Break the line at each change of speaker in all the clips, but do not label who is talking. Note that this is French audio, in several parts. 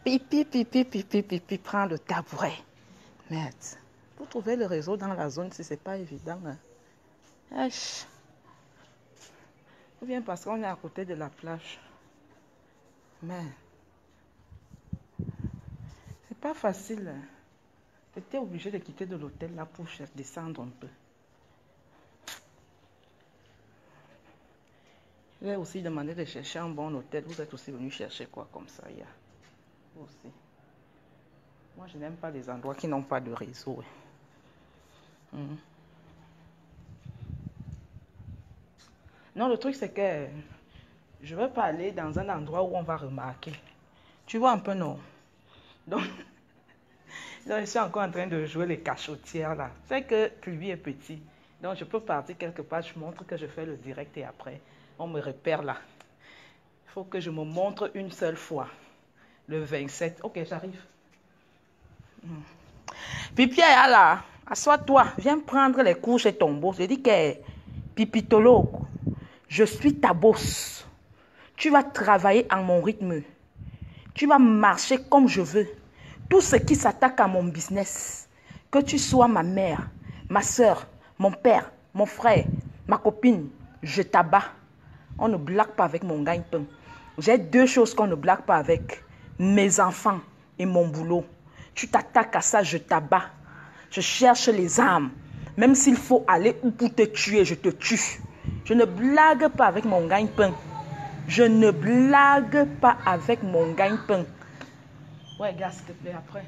Pipi, pipi, pipi, pipi, prends le tabouret. Merde. Pour trouver le réseau dans la zone, si c'est pas évident. Hein. Wesh. Ou bien parce qu'on est à côté de la plage. Mais c'est pas facile. Hein. J'étais obligé de quitter de l'hôtel là pour descendre un peu. J'ai aussi demandé de chercher un bon hôtel. Vous êtes aussi venu chercher quoi comme ça hier. Vous aussi. Moi, je n'aime pas les endroits qui n'ont pas de réseau. Non, le truc, c'est que je ne veux pas aller dans un endroit où on va remarquer. Tu vois un peu, non? Donc, je suis encore en train de jouer les cachotières là. C'est que lui est petit. Donc, je peux partir quelque part, je montre que je fais le direct et après, on me repère là. Il faut que je me montre une seule fois. Le 27. Ok, j'arrive. Puis Pierre, là, assois-toi, viens prendre les couches et ton boss. Je dis que, Pipitolo, je suis ta boss. Tu vas travailler à mon rythme. Tu vas marcher comme je veux. Tout ce qui s'attaque à mon business, que tu sois ma mère, ma soeur, mon père, mon frère, ma copine, je t'abats. On ne blague pas avec mon gagne-pain. J'ai deux choses qu'on ne blague pas avec. Mes enfants et mon boulot. Tu t'attaques à ça, je t'abats. Je cherche les armes. Même s'il faut aller où pour te tuer, je te tue. Je ne blague pas avec mon gagne-pain. Je ne blague pas avec mon gagne-pain. Ouais, gars, s'il te plaît, après.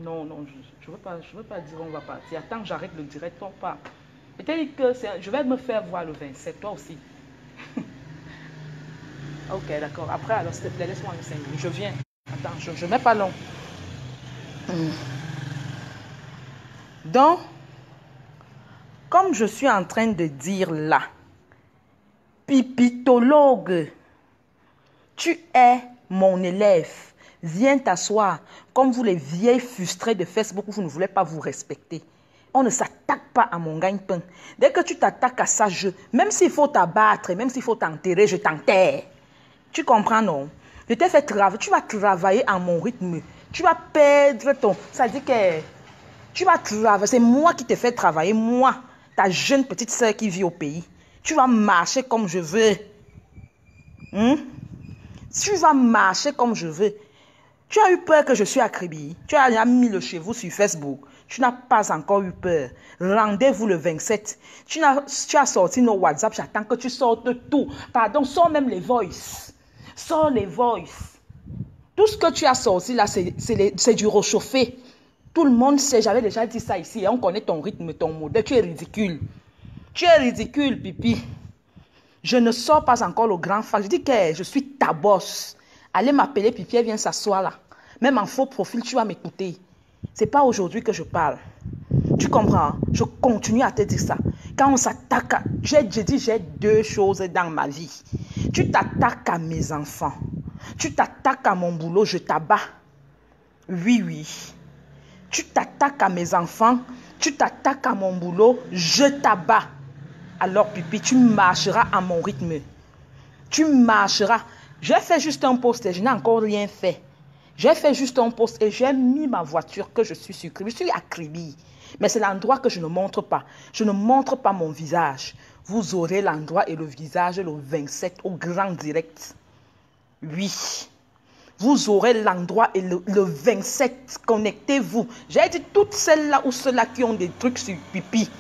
Non, je veux pas dire on va partir. Attends, j'arrête le direct, toi pas. Peut-être que je vais me faire voir le 27, toi aussi. Ok, d'accord. Après, alors, s'il te plaît, laisse-moi une 5 minutes. Je viens. Attends, je ne mets pas long. Donc, comme je suis en train de dire là, pipitologue, tu es mon élève. Viens t'asseoir. Comme vous les vieilles frustrées de Facebook, vous ne voulez pas vous respecter. On ne s'attaque pas à mon gagne-pain. Dès que tu t'attaques à ça, même s'il faut t'abattre, même s'il faut t'enterrer, je t'enterre. Tu comprends, non? Je t'ai fait travailler. Tu vas travailler à mon rythme. Tu vas perdre ton... Ça dit que tu vas travailler. C'est moi qui te fais travailler. Moi, ta jeune petite soeur qui vit au pays. Tu vas marcher comme je veux. Tu vas marcher comme je veux. Tu as eu peur que je suis à Kribi. Tu as mis le chez vous sur Facebook. Tu n'as pas encore eu peur. Rendez-vous le 27. Tu as sorti nos WhatsApp. J'attends que tu sortes tout. Pardon, sors même les voices. Sors les voices. Tout ce que tu as sorti là, c'est du réchauffé. Tout le monde sait, j'avais déjà dit ça ici. On connaît ton rythme, ton modèle. Tu es ridicule. Tu es ridicule, pipi. Je ne sors pas encore le grand fan. Je dis que je suis ta boss. Allez m'appeler, pipi, viens s'asseoir là. Même en faux profil, tu vas m'écouter. C'est pas aujourd'hui que je parle. Tu comprends? Je continue à te dire ça. Quand on s'attaque à... J'ai dit, j'ai deux choses dans ma vie. Tu t'attaques à mes enfants. Tu t'attaques à mon boulot, je t'abats. Oui, oui. Tu t'attaques à mes enfants. Tu t'attaques à mon boulot, je t'abats. Alors, pipi, tu marcheras à mon rythme. Tu marcheras. J'ai fait juste un post et je n'ai encore rien fait. J'ai fait juste un post et j'ai mis ma voiture que je suis sur Kribi. Je suis à Kribi. Mais c'est l'endroit que je ne montre pas. Je ne montre pas mon visage. Vous aurez l'endroit et le visage le 27 au grand direct. Oui. Vous aurez l'endroit et le 27. Connectez-vous. J'ai dit toutes celles-là ou ceux-là qui ont des trucs sur pipi.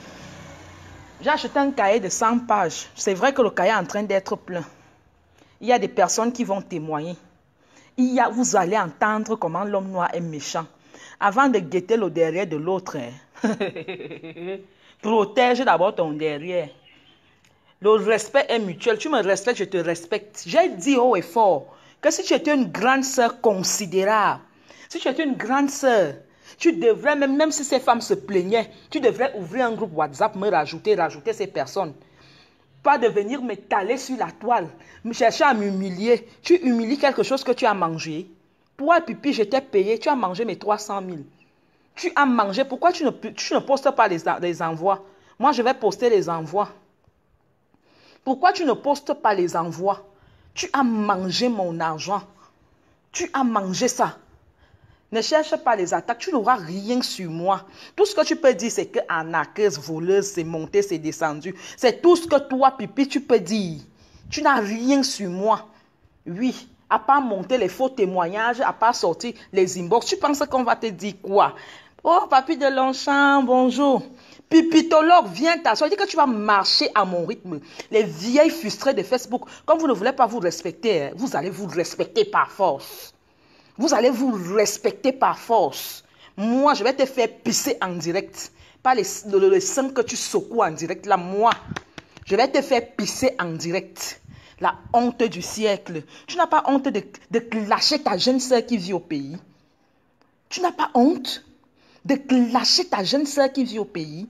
J'ai acheté un cahier de 100 pages. C'est vrai que le cahier est en train d'être plein. Il y a des personnes qui vont témoigner. Vous allez entendre comment l'homme noir est méchant. Avant de guetter le derrière de l'autre, protège d'abord ton derrière. Le respect est mutuel. Tu me respectes, je te respecte. J'ai dit haut et fort que si tu étais une grande sœur considérable, si tu étais une grande sœur, tu devrais, même si ces femmes se plaignaient, tu devrais ouvrir un groupe WhatsApp, me rajouter ces personnes. Pas de venir m'étaler sur la toile, me chercher à m'humilier. Tu humilies quelque chose que tu as mangé. Toi, pipi, je t'ai payé, tu as mangé mes 300 000. Tu as mangé, pourquoi tu ne postes pas les envois? Moi, je vais poster les envois. Pourquoi tu ne postes pas les envois? Tu as mangé mon argent. Tu as mangé ça. Ne cherche pas les attaques. Tu n'auras rien sur moi. Tout ce que tu peux dire, c'est que arnaqueuse, voleuse, c'est monté, c'est descendu. C'est tout ce que toi, Pipi, tu peux dire. Tu n'as rien sur moi. Oui. À part monter les faux témoignages, à part sortir les inbox. Tu penses qu'on va te dire quoi? Oh, Papi de Longchamp, bonjour. Pipitologue, viens t'asseoir. Dis que tu vas marcher à mon rythme. Les vieilles frustrées de Facebook, comme vous ne voulez pas vous respecter, vous allez vous respecter par force. Vous allez vous respecter par force. Moi, je vais te faire pisser en direct. Pas le sang que tu secoues en direct. Là, moi, je vais te faire pisser en direct. La honte du siècle. Tu n'as pas honte de clasher ta jeune sœur qui vit au pays. Tu n'as pas honte de clasher ta jeune sœur qui vit au pays.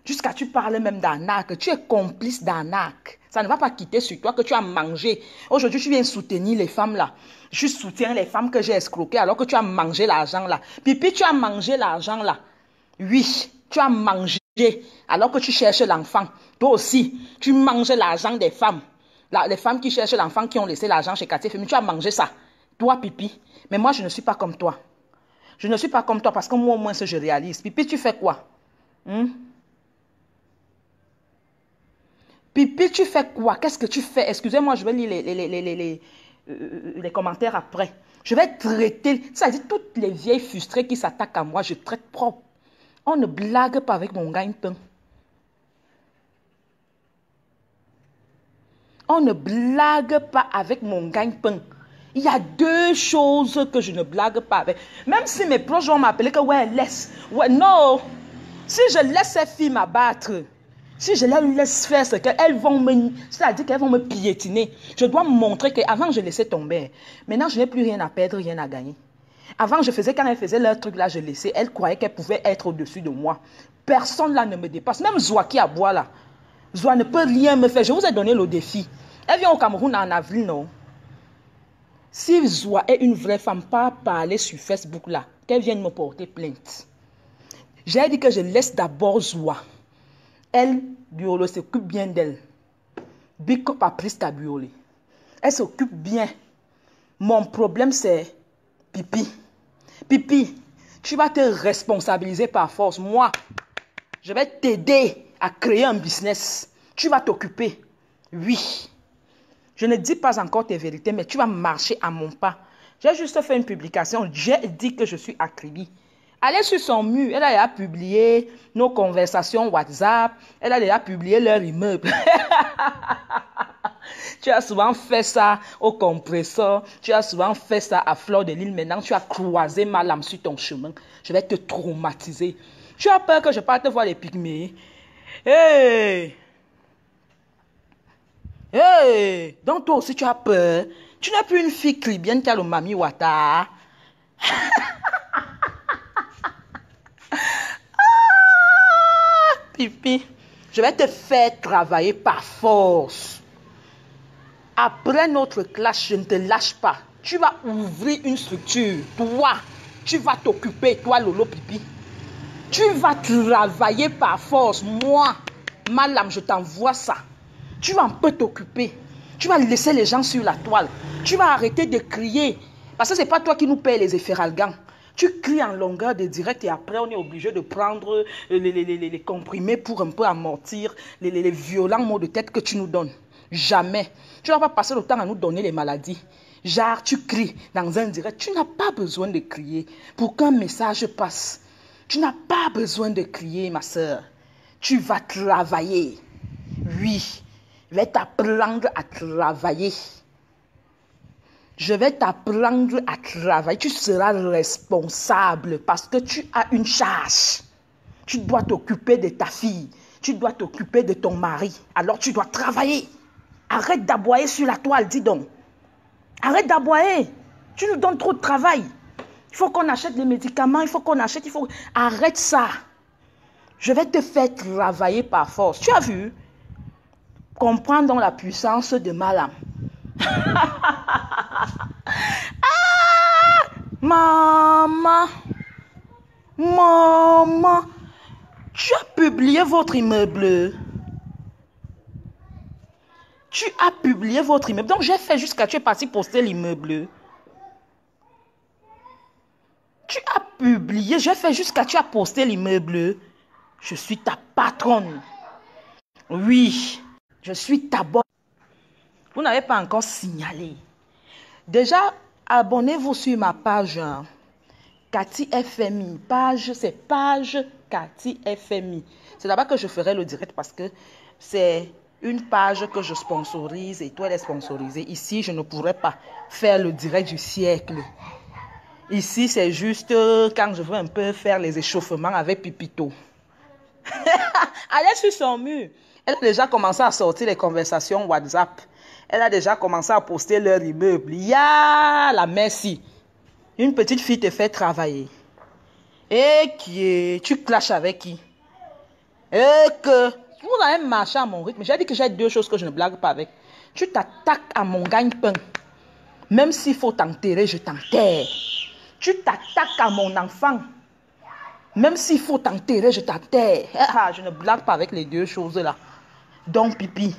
Jusqu'à tu parles même d'arnaque. Tu es complice d'arnaque. Ça ne va pas quitter sur toi que tu as mangé. Aujourd'hui, tu viens soutenir les femmes là. Je soutiens les femmes que j'ai escroquées alors que tu as mangé l'argent là. Pipi, tu as mangé l'argent là. Oui, tu as mangé alors que tu cherches l'enfant. Toi aussi, tu manges l'argent des femmes. Les femmes qui cherchent l'enfant, qui ont laissé l'argent chez Quartier Féminin, tu as mangé ça. Toi, Pipi. Mais moi, je ne suis pas comme toi. Je ne suis pas comme toi parce que moi, au moins, je réalise. Pipi, tu fais quoi? Pipi, tu fais quoi? Qu'est-ce que tu fais? Excusez-moi, je vais lire les commentaires après. Je vais traiter, c'est-à-dire toutes les vieilles frustrées qui s'attaquent à moi, je traite propre. On ne blague pas avec mon gagne-pain. On ne blague pas avec mon gagne-pain. Il y a deux choses que je ne blague pas avec. Même si mes proches vont m'appeler que ouais, laisse. Ouais, non. Si je laisse ces filles m'abattre, si je les laisse faire ce qu'elles vont me... C'est-à-dire qu'elles vont me piétiner. Je dois me montrer qu'avant, je laissais tomber. Maintenant, je n'ai plus rien à perdre, rien à gagner. Avant, je faisais, quand elles faisaient leur truc là, je laissais. Elles croyaient qu'elles pouvaient être au-dessus de moi. Personne là ne me dépasse. Même Zoa qui aboie là. Zoa ne peut rien me faire. Je vous ai donné le défi. Elle vient au Cameroun en avril, non? Si Zoa est une vraie femme, pas parler sur Facebook là, qu'elle vienne me porter plainte. J'ai dit que je laisse d'abord Zoa. Elle, Biolo, s'occupe bien d'elle. Big up a pris ta Biolo. Elle s'occupe bien. Mon problème, c'est Pipi. Pipi, tu vas te responsabiliser par force. Moi, je vais t'aider à créer un business. Tu vas t'occuper. Oui. Je ne dis pas encore tes vérités, mais tu vas marcher à mon pas. J'ai juste fait une publication. J'ai dit que je suis Akribi. Allez sur son mur. Elle a déjà publié nos conversations WhatsApp. Elle a déjà publié leur immeuble. Tu as souvent fait ça au compresseur. Tu as souvent fait ça à Fleur de Lille. Maintenant, tu as croisé ma lame sur ton chemin. Je vais te traumatiser. Tu as peur que je parte voir les pygmées? Hey! Hey! Donc toi aussi, tu as peur. Tu n'es plus une fille cribienne qui a le mami wata. Pipi, je vais te faire travailler par force. Après notre clash, je ne te lâche pas. Tu vas ouvrir une structure. Toi, tu vas t'occuper, toi Lolo Pipi. Tu vas travailler par force. Moi, ma lame, je t'envoie ça. Tu vas un peu t'occuper. Tu vas laisser les gens sur la toile. Tu vas arrêter de crier. Parce que ce n'est pas toi qui nous paye les efferalgans. Tu cries en longueur de direct et après on est obligé de prendre les comprimés pour un peu amortir les violents maux de tête que tu nous donnes. Jamais. Tu ne vas pas passer le temps à nous donner les maladies. Genre, tu cries dans un direct. Tu n'as pas besoin de crier pour qu'un message passe. Tu n'as pas besoin de crier, ma soeur. Tu vas travailler. Oui. Je vais t'apprendre à travailler. Je vais t'apprendre à travailler. Tu seras responsable parce que tu as une charge. Tu dois t'occuper de ta fille. Tu dois t'occuper de ton mari. Alors tu dois travailler. Arrête d'aboyer sur la toile, dis donc. Arrête d'aboyer. Tu nous donnes trop de travail. Il faut qu'on achète les médicaments. Il faut qu'on achète. Arrête ça. Je vais te faire travailler par force. Tu as vu? Comprends donc la puissance de ma lame. Maman, maman, tu as publié votre immeuble. Tu as publié votre immeuble. Donc, j'ai fait jusqu'à tu es parti poster l'immeuble. Tu as publié, j'ai fait jusqu'à tu as posté l'immeuble. Je suis ta patronne. Oui, je suis ta bonne. Vous n'avez pas encore signalé. Déjà, abonnez-vous sur ma page Cathy FMI. C'est page Cathy FMI. C'est là-bas que je ferai le direct parce que c'est une page que je sponsorise et toi elle est sponsorisée. Ici, je ne pourrais pas faire le direct du siècle. Ici, c'est juste quand je veux un peu faire les échauffements avec Pipito. Elle est sur son mur. Elle a déjà commencé à sortir les conversations WhatsApp. Elle a déjà commencé à poster leur immeuble. Ya la merci. Une petite fille te fait travailler. Et tu clashes avec qui? Et que vous avez marché à mon rythme. J'ai dit que j'ai deux choses que je ne blague pas avec. Tu t'attaques à mon gagne-pain. Même s'il faut t'enterrer, je t'enterre. Tu t'attaques à mon enfant. Même s'il faut t'enterrer, je t'enterre. Je ne blague pas avec les deux choses-là. Donc, Pipi,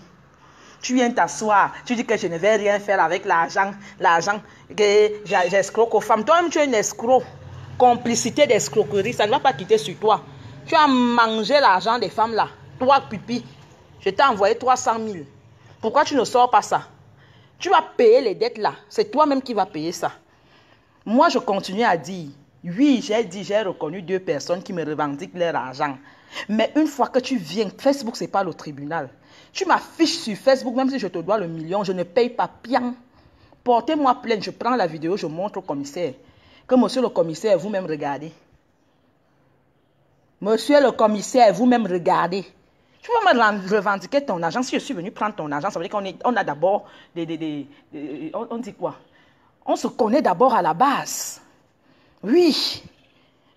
tu viens t'asseoir. Tu dis que je ne vais rien faire avec l'argent. L'argent que j'escroque aux femmes. Toi-même, tu es un escroc. Complicité d'escroquerie, ça ne va pas quitter sur toi. Tu as mangé l'argent des femmes là. Toi, Pipi, je t'ai envoyé 300 000. Pourquoi tu ne sors pas ça? Tu vas payer les dettes là. C'est toi-même qui vas payer ça. Moi, je continue à dire, oui, j'ai reconnu deux personnes qui me revendiquent leur argent. Mais une fois que tu viens, Facebook, ce n'est pas le tribunal. Tu m'affiches sur Facebook, même si je te dois le million, je ne paye pas bien. Portez-moi plainte, je prends la vidéo, je montre au commissaire. Que monsieur le commissaire, vous-même regardez. Monsieur le commissaire, vous-même regardez. Tu vas me revendiquer ton argent. Si je suis venu prendre ton argent, ça veut dire qu'on a d'abord on dit quoi? On se connaît d'abord à la base. Oui.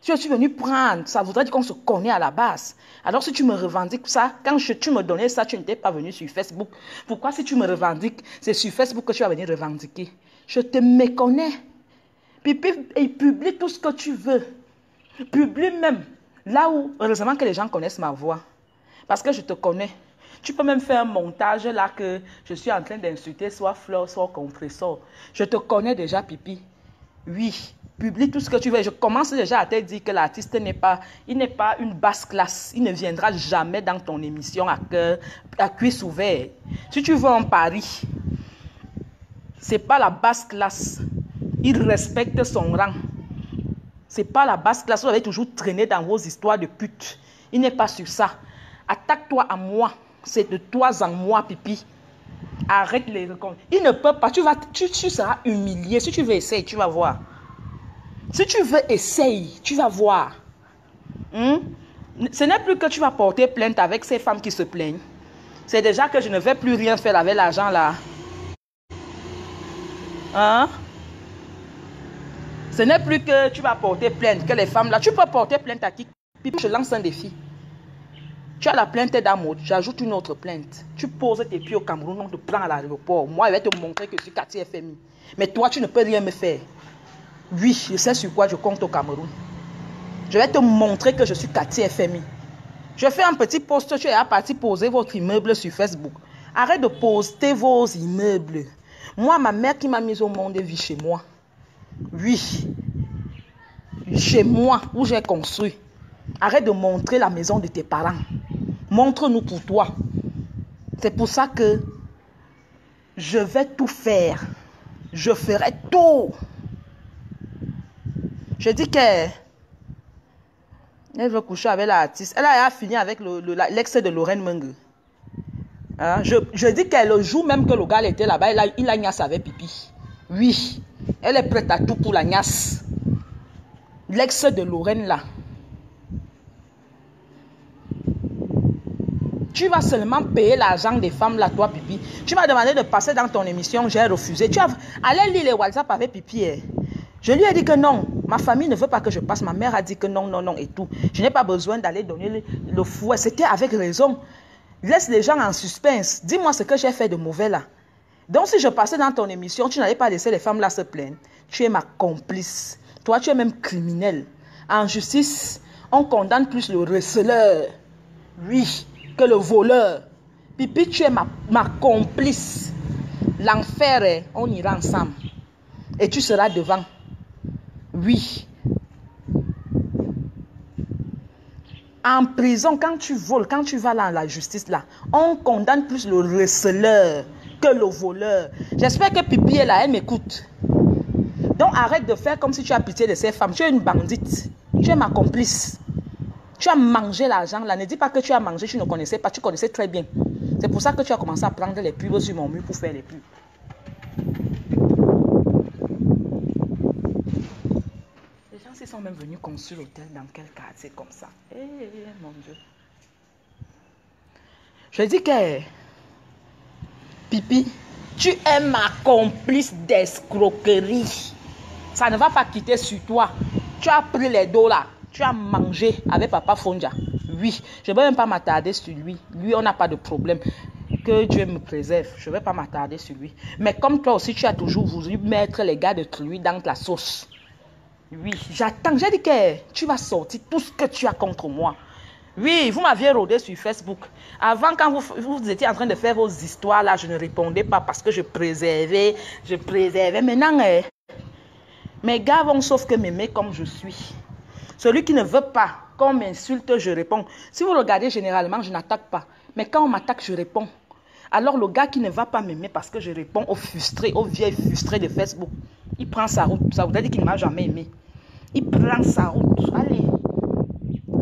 Si je suis venu prendre, ça voudrait dire qu'on se connaît à la base. Alors si tu me revendiques ça, quand tu me donnais ça, tu n'étais pas venu sur Facebook. Pourquoi si tu me revendiques, c'est sur Facebook que tu vas venir revendiquer? Je te méconnais. Et publie tout ce que tu veux. Publie même là où, heureusement que les gens connaissent ma voix. Parce que je te connais. Tu peux même faire un montage là que je suis en train d'insulter soit Fleur, soit Compressor. Je te connais déjà, Pipi. Oui, publie tout ce que tu veux. Je commence déjà à te dire que l'artiste n'est pas une basse classe. Il ne viendra jamais dans ton émission à cuisse ouverte. Si tu veux un pari, c'est pas la basse classe. Il respecte son rang. C'est pas la basse classe. Vous avez toujours traîné dans vos histoires de pute. Il n'est pas sur ça. Attaque-toi à moi. C'est de toi en moi, Pipi. Arrête les recomptes. Il ne peut pas. Tu seras humilié. Si tu veux essayer, tu vas voir. Si tu veux essayer, tu vas voir. Ce n'est plus que tu vas porter plainte avec ces femmes qui se plaignent. C'est déjà que je ne vais plus rien faire avec l'argent là. Ce n'est plus que tu vas porter plainte, que les femmes là. Tu peux porter plainte à qui? Pipi, je lance un défi. Tu as la plainte d'amour, j'ajoute une autre plainte. Tu poses tes pieds au Cameroun, on te prend à l'aéroport. Moi, je vais te montrer que je suis Cathy FMI. Mais toi, tu ne peux rien me faire. Oui, je sais sur quoi je compte au Cameroun. Je vais te montrer que je suis Cathy FMI. Je fais un petit post, tu es parti poser votre immeuble sur Facebook. Arrête de poster vos immeubles. Moi, ma mère qui m'a mise au monde vit chez moi. Oui. Chez moi, où j'ai construit. Arrête de montrer la maison de tes parents. Montre-nous pour toi. C'est pour ça que je vais tout faire. Je ferai tout. Je dis qu'elle veut coucher avec l'artiste. Elle a fini avec l'ex de Lorraine Mengue. Je dis qu'elle le jour même que le gars était là-bas, il a gnasse avec Pipi. Oui. Elle est prête à tout pour la gnasse. L'ex de Lorraine là. Tu vas seulement payer l'argent des femmes là, toi, Pipi. Tu m'as demandé de passer dans ton émission, j'ai refusé. Allez lire les WhatsApp avec Pipi. Je lui ai dit que non. Ma famille ne veut pas que je passe. Ma mère a dit que non, non, non et tout. Je n'ai pas besoin d'aller donner le fouet. C'était avec raison. Laisse les gens en suspense. Dis-moi ce que j'ai fait de mauvais là. Donc si je passais dans ton émission, tu n'allais pas laisser les femmes là se plaindre. Tu es ma complice. Toi, tu es même criminel. En justice, on condamne plus le receleur. Oui. Que le voleur. Pipi, tu es ma complice. L'enfer, on ira ensemble. Et tu seras devant. Oui. En prison, quand tu voles, quand tu vas dans la justice, là, on condamne plus le receleur que le voleur. J'espère que Pipi est là, elle m'écoute. Donc arrête de faire comme si tu as pitié de ces femmes. Tu es une bandite. Tu es ma complice. Tu as mangé l'argent là. Ne dis pas que tu as mangé, tu ne connaissais pas. Tu connaissais très bien. C'est pour ça que tu as commencé à prendre les pubs sur mon mur pour faire les pubs. Les gens s'ils sont même venus construire l'hôtel dans quel quartier comme ça. Eh mon Dieu. Je dis que Pipi, tu es ma complice d'escroquerie. Ça ne va pas quitter sur toi. Tu as pris les dos là. Tu as mangé avec Papa Fonja. Oui, je ne vais même pas m'attarder sur lui. Lui, on n'a pas de problème. Que Dieu me préserve. Je ne vais pas m'attarder sur lui. Mais comme toi aussi, tu as toujours voulu mettre les gars de lui dans la sauce. Oui, j'attends. J'ai dit que tu vas sortir tout ce que tu as contre moi. Oui, vous m'aviez rodé sur Facebook. Avant, quand vous étiez en train de faire vos histoires, là, je ne répondais pas parce que je préservais. Maintenant, mes gars vont sauf que m'aimer comme je suis. Celui qui ne veut pas qu'on m'insulte, je réponds. Si vous regardez généralement, je n'attaque pas. Mais quand on m'attaque, je réponds. Alors le gars qui ne va pas m'aimer parce que je réponds aux frustrés, aux vieilles frustrés de Facebook, il prend sa route. Ça voudrait dire qu'il ne m'a jamais aimé. Il prend sa route. Allez.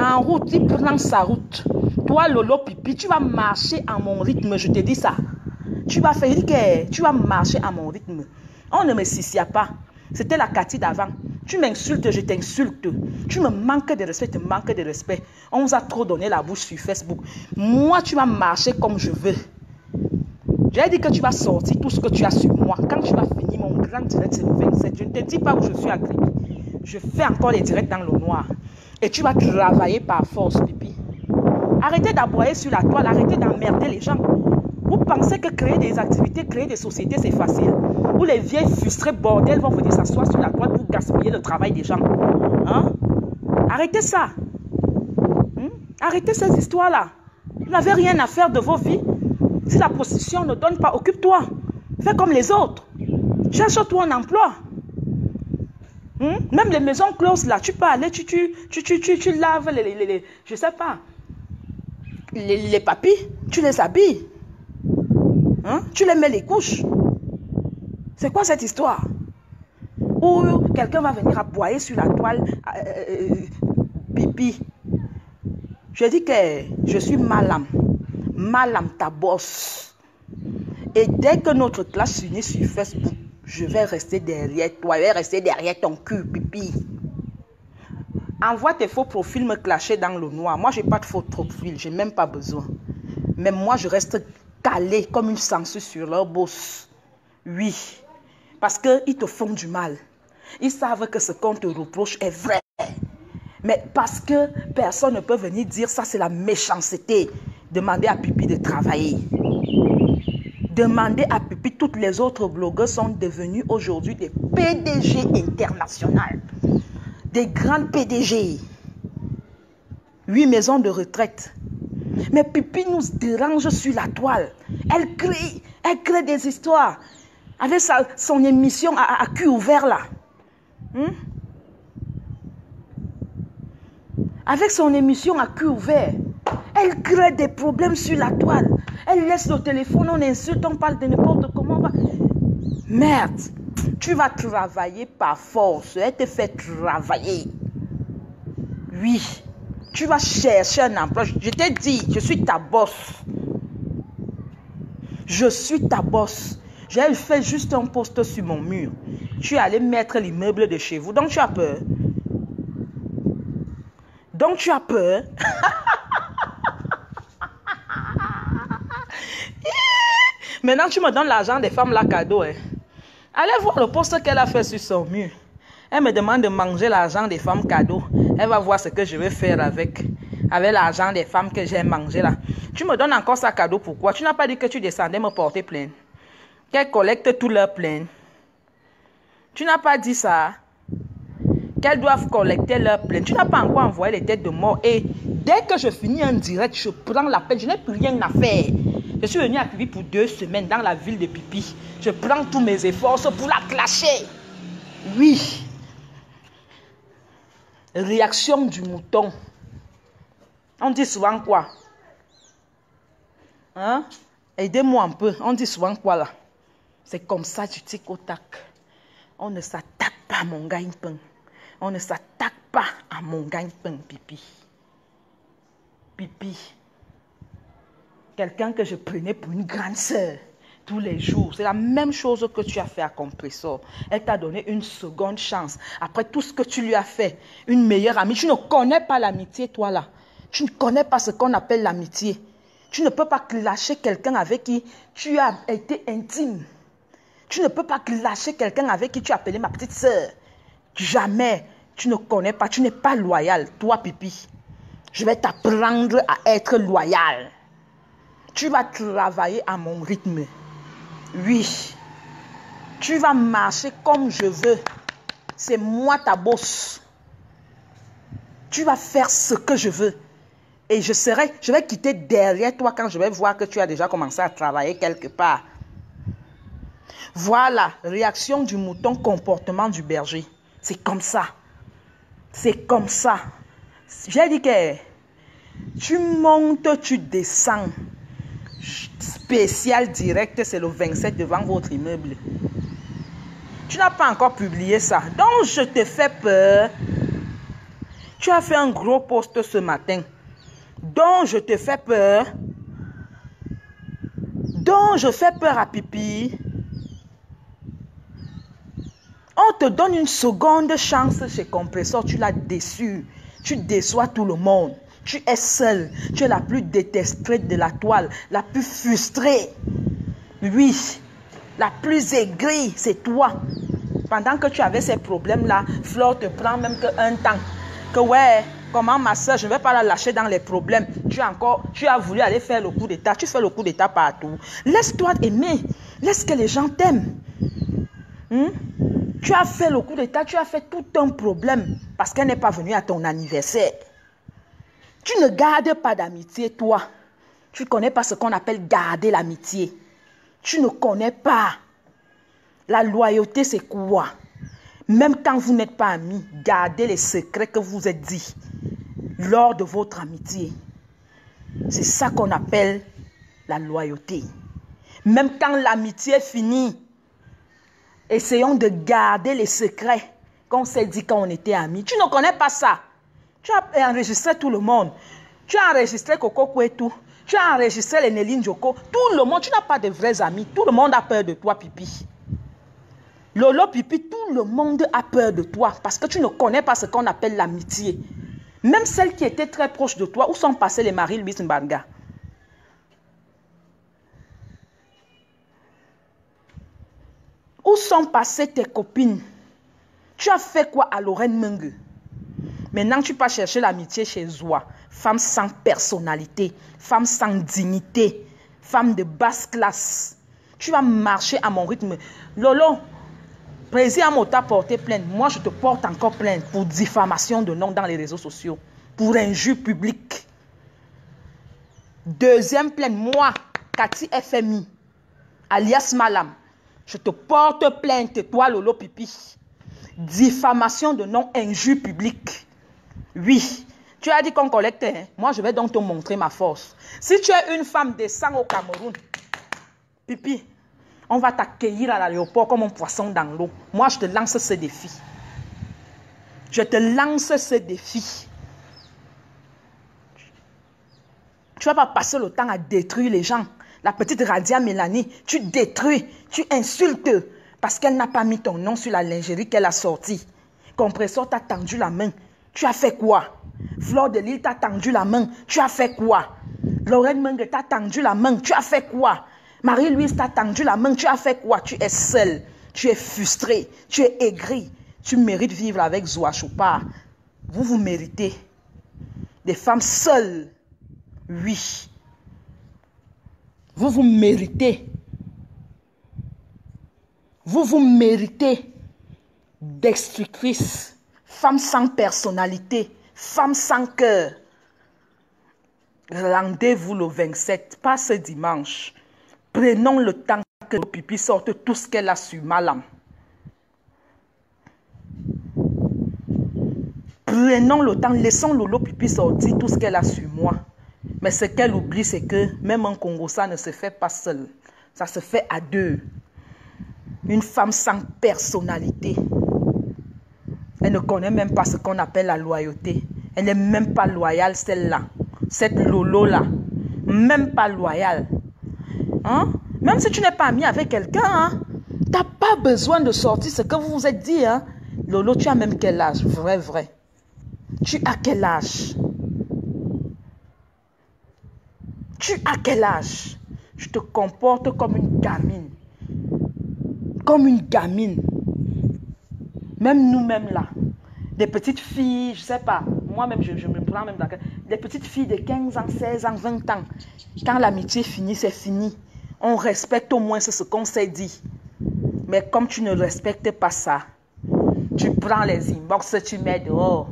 En route, il prend sa route. Toi, Lolo Pipi, tu vas marcher à mon rythme, je te dis ça. Tu vas faire que tu vas marcher à mon rythme. On ne me sicia pas. C'était la Cathy d'avant. Tu m'insultes, je t'insulte. Tu me manques de respect, tu me manques de respect. On vous a trop donné la bouche sur Facebook. Moi, tu vas marcher comme je veux. J'ai dit que tu vas sortir tout ce que tu as sur moi. Quand tu vas finir mon grand direct, c'est le 27. Je ne te dis pas où je suis à Kribi. Je fais encore les directs dans le noir. Et tu vas travailler par force, Pipi. Arrêtez d'aboyer sur la toile. Arrêtez d'emmerder les gens. Vous pensez que créer des activités, créer des sociétés, c'est facile? Où les vieilles frustrés bordel vont venir s'asseoir sur la toile pour gaspiller le travail des gens. Hein? Arrêtez ça. Arrêtez ces histoires-là. Vous n'avez rien à faire de vos vies. Si la position ne donne pas, occupe-toi. Fais comme les autres. Cherche-toi un emploi. Même les maisons closes là, tu peux aller, tu laves je sais pas, les papis, tu les habilles. Tu les mets les couches. C'est quoi cette histoire? Ou quelqu'un va venir aboyer sur la toile, Pipi. Je dis que je suis Malam ta bosse. Et dès que notre classe s'unit sur Facebook, je vais rester derrière toi, je vais rester derrière ton cul, Pipi. Envoie tes faux profils me clasher dans le noir. Moi, je n'ai pas de faux profils, je n'ai même pas besoin. Mais moi, je reste calé comme une sangsue sur leur boss. Oui, parce qu'ils te font du mal. Ils savent que ce qu'on te reproche est vrai. Mais parce que personne ne peut venir dire ça, c'est la méchanceté. Demandez à Pipi de travailler. Demandez à Pipi, toutes les autres blogueurs sont devenus aujourd'hui des PDG internationaux. Des grandes PDG. 8 maisons de retraite. Mais Pipi nous dérange sur la toile. Elle crée des histoires. Avec son émission à cul ouvert là. Avec son émission à cul ouvert. Elle crée des problèmes sur la toile. Elle laisse le téléphone, on insulte, on parle de n'importe comment. Merde, tu vas travailler par force. Elle te fait travailler. Oui, tu vas chercher un emploi. Je t'ai dit, je suis ta boss. Je suis ta boss. J'ai fait juste un post sur mon mur. Tu es allé mettre l'immeuble de chez vous. Donc tu as peur. Donc tu as peur. Maintenant, tu me donnes l'argent des femmes là cadeau. Allez voir le post qu'elle a fait sur son mur. Elle me demande de manger l'argent des femmes cadeau. Elle va voir ce que je vais faire avec l'argent des femmes que j'ai mangé là. Tu me donnes encore ça cadeau, pourquoi? Tu n'as pas dit que tu descendais me porter plainte. Qu'elle collecte tout leur plainte. Tu n'as pas dit ça. Qu'elles doivent collecter leur plainte. Tu n'as pas encore envoyé les têtes de mort. Et dès que je finis un direct, je prends la peine. Je n'ai plus rien à faire. Je suis venue à Kribi pour 2 semaines dans la ville de Pipi. Je prends tous mes efforts pour la clasher. Oui. Réaction du mouton. On dit souvent quoi? Hein? Aidez-moi un peu. On dit souvent quoi là? C'est comme ça du tic au tac. On ne s'attaque pas à mon gagne-pain. On ne s'attaque pas à mon gagne-pain, Pipi. Pipi. Quelqu'un que je prenais pour une grande sœur tous les jours. C'est la même chose que tu as fait à Compressor. Elle t'a donné une seconde chance. Après tout ce que tu lui as fait, une meilleure amie. Tu ne connais pas l'amitié, toi là. Tu ne connais pas ce qu'on appelle l'amitié. Tu ne peux pas clasher quelqu'un avec qui tu as été intime. Tu ne peux pas clasher quelqu'un avec qui tu as appelé ma petite sœur. Jamais. Tu ne connais pas. Tu n'es pas loyal. Toi, Pipi. Je vais t'apprendre à être loyal. Tu vas travailler à mon rythme. Oui. Tu vas marcher comme je veux. C'est moi ta boss. Tu vas faire ce que je veux. Et je vais quitter derrière toi quand je vais voir que tu as déjà commencé à travailler quelque part. Voilà, réaction du mouton, comportement du berger. C'est comme ça. C'est comme ça. J'ai dit que tu montes, tu descends. Spécial direct, c'est le 27 devant votre immeuble. Tu n'as pas encore publié ça. Donc, je te fais peur. Tu as fait un gros post ce matin. Donc, je te fais peur. Donc, je fais peur à Pipi. On te donne une seconde chance chez Compressor. Tu l'as déçu. Tu déçois tout le monde. Tu es seule. Tu es la plus détestée de la toile. La plus frustrée. Oui. La plus aigrie, c'est toi. Pendant que tu avais ces problèmes-là, Flore te prend même qu'un temps. Que ouais, comment ma soeur, je ne vais pas la lâcher dans les problèmes. Tu as voulu aller faire le coup d'état. Tu fais le coup d'état partout. Laisse-toi aimer. Laisse que les gens t'aiment. Tu as fait le coup d'état, tu as fait tout un problème parce qu'elle n'est pas venue à ton anniversaire. Tu ne gardes pas d'amitié, toi. Tu ne connais pas ce qu'on appelle garder l'amitié. Tu ne connais pas. La loyauté, c'est quoi? Même quand vous n'êtes pas amis, gardez les secrets que vous êtes dit lors de votre amitié. C'est ça qu'on appelle la loyauté. Même quand l'amitié finit, essayons de garder les secrets qu'on s'est dit quand on était amis. Tu ne connais pas ça. Tu as enregistré tout le monde. Tu as enregistré Coco Kouetou. Tu as enregistré les Néline Joko. Tout le monde. Tu n'as pas de vrais amis. Tout le monde a peur de toi, Pipi. Lolo, Pipi, tout le monde a peur de toi parce que tu ne connais pas ce qu'on appelle l'amitié. Même celles qui étaient très proches de toi, où sont passées les Marie-Louise Mbanga? Où sont passées tes copines? Tu as fait quoi à Lorraine Mengue? Maintenant, tu peux chercher l'amitié chez Zoua. Femme sans personnalité, femme sans dignité, femme de basse classe. Tu vas marcher à mon rythme. Lolo, président t'a porté plainte. Moi, je te porte encore plainte pour diffamation de nom dans les réseaux sociaux, pour injure publique. Deuxième plainte, moi, Cathy FMI, alias Malam. Je te porte plainte, toi, Lolo Pipi. Diffamation de nom, injure publique. Oui. Tu as dit qu'on collectait. Hein? Moi, je vais donc te montrer ma force. Si tu es une femme décente au Cameroun, Pipi, on va t'accueillir à l'aéroport comme un poisson dans l'eau. Moi, je te lance ce défi. Je te lance ce défi. Tu ne vas pas passer le temps à détruire les gens. La petite Radia Mélanie, tu détruis, tu insultes parce qu'elle n'a pas mis ton nom sur la lingerie qu'elle a sortie. Compressor t'a tendu la main. Tu as fait quoi? Flore de Lille t'a tendu la main. Tu as fait quoi? Lorraine Mengue t'a tendu la main. Tu as fait quoi? Marie-Louise t'a tendu la main. Tu as fait quoi? Tu es seule. Tu es frustrée. Tu es aigrie. Tu mérites vivre avec Zoua Choupa. Vous méritez. Des femmes seules. Oui. Vous méritez. Vous méritez. Destructrice. Femme sans personnalité. Femme sans cœur. Rendez-vous le 27, pas ce dimanche. Prenons le temps que le pipi sorte tout ce qu'elle a sur Malam. Prenons le temps, laissons Lolo Pipi sortir tout ce qu'elle a sur moi. Mais ce qu'elle oublie, c'est que même en Congo, ça ne se fait pas seul. Ça se fait à deux. Une femme sans personnalité. Elle ne connaît même pas ce qu'on appelle la loyauté. Elle n'est même pas loyale, celle-là. Cette Lolo-là. Même pas loyale. Hein? Même si tu n'es pas ami avec quelqu'un, hein? Tu n'as pas besoin de sortir ce que vous vous êtes dit. Hein? Lolo, tu as même quel âge? Vrai. Tu as quel âge? Tu as quel âge? Je te comporte comme une gamine. Comme une gamine. Même nous-mêmes là. Des petites filles, je ne sais pas. Moi-même, je me prends même dans... Des petites filles de 15 ans, 16 ans, 20 ans. Quand l'amitié finit, c'est fini. On respecte au moins ce qu'on s'est dit. Mais comme tu ne respectes pas ça, tu prends les inbox, tu mets dehors.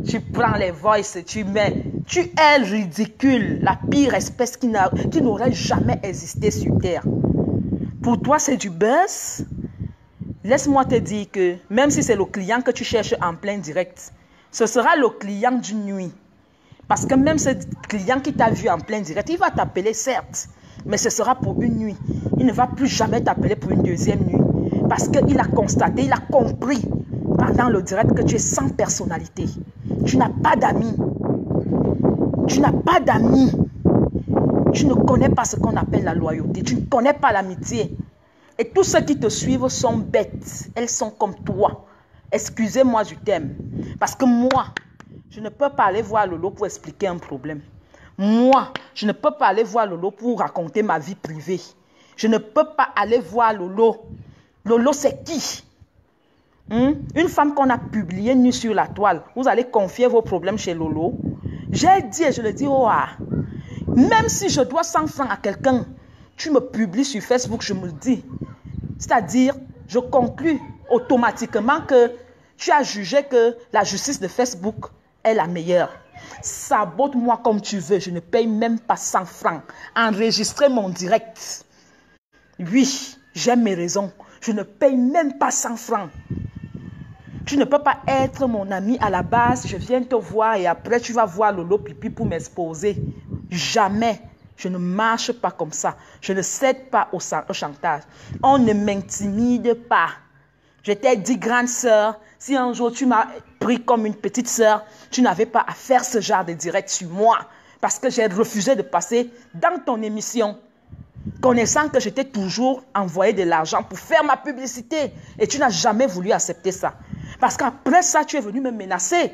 Tu prends les voices, tu mets... Tu es ridicule, la pire espèce qui n'aurait jamais existé sur Terre. Pour toi, c'est du buzz. Laisse-moi te dire que même si c'est le client que tu cherches en plein direct, ce sera le client d'une nuit. Parce que même ce client qui t'a vu en plein direct, il va t'appeler certes, mais ce sera pour une nuit. Il ne va plus jamais t'appeler pour une deuxième nuit. Parce qu'il a constaté, il a compris pendant le direct que tu es sans personnalité. Tu n'as pas d'amis. Tu n'as pas d'amis. Tu ne connais pas ce qu'on appelle la loyauté. Tu ne connais pas l'amitié. Et tous ceux qui te suivent sont bêtes. Elles sont comme toi. Excusez-moi du thème. Parce que moi, je ne peux pas aller voir Lolo pour expliquer un problème. Moi, je ne peux pas aller voir Lolo pour raconter ma vie privée. Je ne peux pas aller voir Lolo. Lolo, c'est qui? Une femme qu'on a publiée nue sur la toile. Vous allez confier vos problèmes chez Lolo. J'ai dit et je le dis, même si je dois 100 francs à quelqu'un, tu me publies sur Facebook, je me le dis. C'est-à-dire, je conclus automatiquement que tu as jugé que la justice de Facebook est la meilleure. Sabote-moi comme tu veux, je ne paye même pas 100 francs. Enregistrez mon direct. Oui, j'ai mes raisons. Je ne paye même pas 100 francs. Tu ne peux pas être mon ami à la base. Je viens te voir et après tu vas voir Lolo Pipi pour m'exposer. Jamais. Je ne marche pas comme ça. Je ne cède pas au chantage. On ne m'intimide pas. Je t'ai dit, grande sœur, si un jour tu m'as pris comme une petite sœur, tu n'avais pas à faire ce genre de direct sur moi. Parce que j'ai refusé de passer dans ton émission. Connaissant que je t'ai toujours envoyé de l'argent pour faire ma publicité. Et tu n'as jamais voulu accepter ça. Parce qu'après ça, tu es venu me menacer.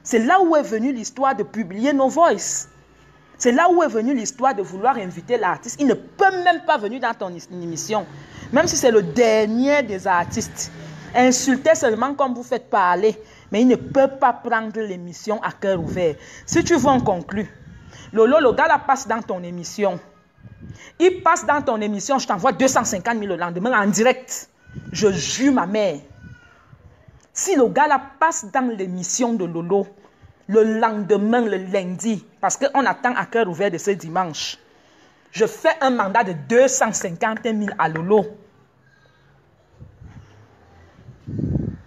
C'est là où est venue l'histoire de publier nos voices. C'est là où est venue l'histoire de vouloir inviter l'artiste. Il ne peut même pas venir dans ton émission. Même si c'est le dernier des artistes. Insulter seulement comme vous faites parler. Mais il ne peut pas prendre l'émission à cœur ouvert. Si tu veux en conclure, Lolo, le gars là passe dans ton émission. Il passe dans ton émission, je t'envoie 250 000 le lendemain en direct. Je jure ma mère. Si le gars là passe dans l'émission de Lolo, le lendemain, le lundi, parce qu'on attend à cœur ouvert de ce dimanche, je fais un mandat de 250 000 à Lolo.